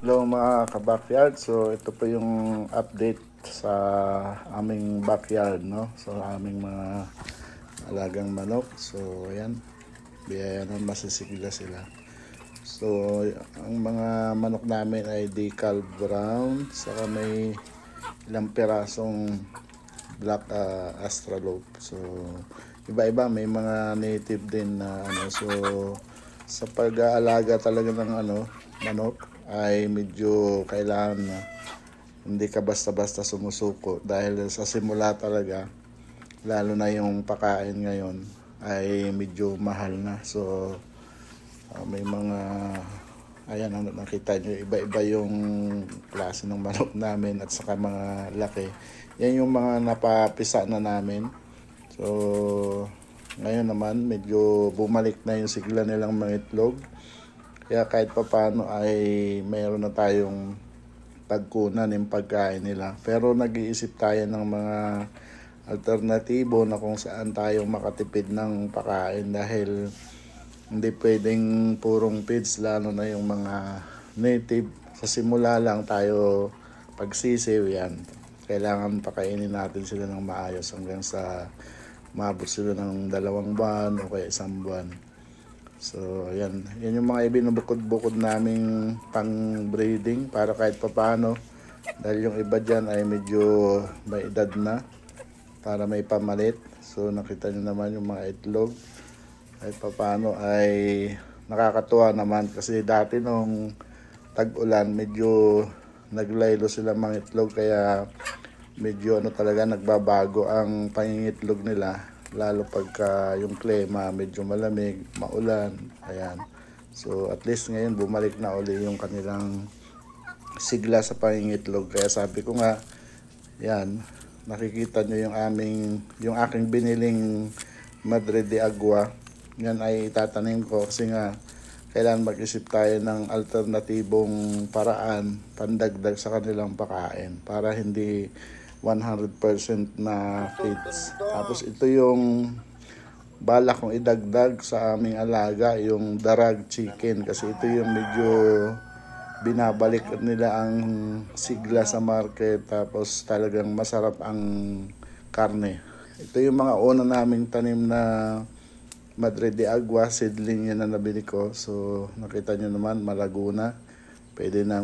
Hello mga ka-backyard. So ito po yung update sa aming backyard, no? So aming mga alagang manok. So ayan, biyaya na masisigla sila. So ang mga manok namin ay decal brown, saka may ilang pirasong black astralope. So iba-iba, may mga native din na ano. So sa pag-aalaga talaga ng manok ay medyo kailangan na hindi ka basta-basta sumusuko, dahil sa simula talaga, lalo na yung pakain ngayon ay medyo mahal na. So may mga ayan, nakita nyo, iba-iba yung klase ng manok namin at saka mga laki. Yan yung mga napapisa na namin. So ngayon naman medyo bumalik na yung sigla nilang mga itlog. Kaya kahit papano ay mayroon na tayong pagkunan yung pagkain nila. Pero nag-iisip tayo ng mga alternatibo na kung saan tayo makatipid ng pagkain, dahil hindi pwedeng purong feeds, lalo na yung mga native. Sa simula lang tayo pagsisiw yan. Kailangan pakainin natin sila ng maayos hanggang sa maabot sila ng 2 buwan o kaya 1 buwan. So, yan yung mga ibinubukod-bukod naming pang-breeding para kahit papano, dahil yung iba dyan ay medyo may edad na, para may pamalit. So, nakita nyo naman yung mga itlog. Kahit papano ay nakakatuwa naman, kasi dati nung tag-ulan, medyo naglaylo sila mga itlog, kaya medyo talaga nagbabago ang pangingitlog nila. Lalo pagka yung klima medyo malamig, maulan, ayan. So at least ngayon bumalik na uli yung kanilang sigla sa pangingitlog. Kaya sabi ko nga, yan, nakikita nyo yung aking biniling Madre de Agua. Yan ay itatanim ko, kasi nga kailangan mag-isip tayo ng alternatibong paraan pandagdag sa kanilang pakain para hindi 100% na feeds. Tapos ito yung bala kong idagdag sa aming alaga, yung darag chicken, kasi ito yung medyo binabalik nila ang sigla sa market, tapos talagang masarap ang karne. Ito yung mga una naming tanim na Madre de Agua, seedling yan na nabili ko. So nakita nyo naman, malago na. Pwede nang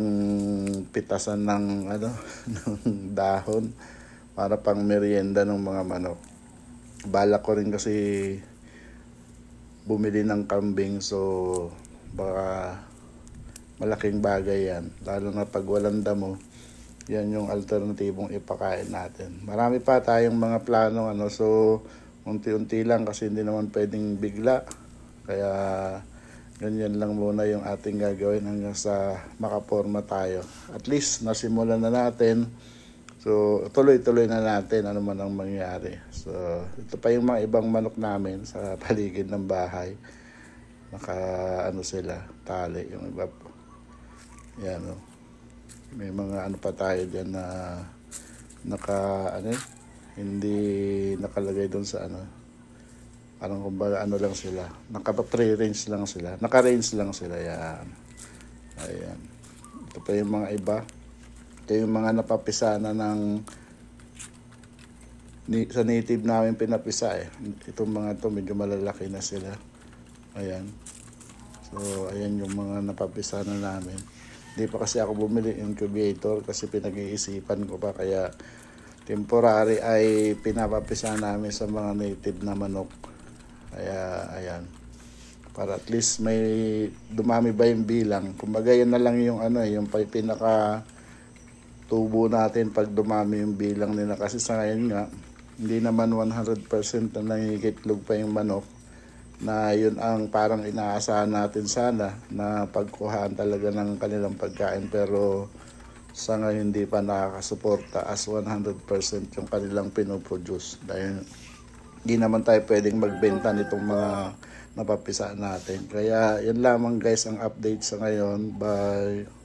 pitasan ng ng dahon para pang merienda ng mga manok. Bala ko rin kasi bumili ng kambing, so baka malaking bagay yan, lalo na pag walang damo. Yan yung alternatibong ipakain natin. Marami pa tayong mga planong so unti-unti lang, kasi hindi naman pwedeng bigla. Kaya ganyan lang muna yung ating gagawin hanggang sa makaporma tayo. At least nasimulan na natin. So tuloy-tuloy na natin ano man ang mangyari. So ito pa yung mga ibang manok namin sa paligid ng bahay. Naka sila, tali yung iba po. Yan may mga pa tayo diyan na naka hindi nakalagay doon sa parang kumbaga lang sila, naka-3 range lang sila, naka-range lang sila, yan. Ayan, ito pa yung mga iba. Ito yung mga napapisa na sa native namin pinapisa itong mga to medyo malalaki na sila. Ayan, so ayan yung mga napapisa na namin. Hindi pa kasi ako bumili incubator, kasi pinag-iisipan ko pa, kaya temporary ay pinapapisa namin sa mga native na manok. Kaya ayan, para at least may dumami ba yung bilang. Kumbaga yan na lang yung yung pinaka tubo natin pag dumami yung bilang nila, kasi sa ngayon nga hindi naman 100% na nangigitlog pa yung manok, na yun ang parang inaasahan natin sana na pagkuhaan talaga ng kanilang pagkain. Pero sa ngayon hindi pa nakakasuporta as 100% yung kanilang pinoproduce, dahil di naman tayo pwedeng magbenta nitong mga napapisa natin. Kaya yan lamang guys ang update sa ngayon. Bye.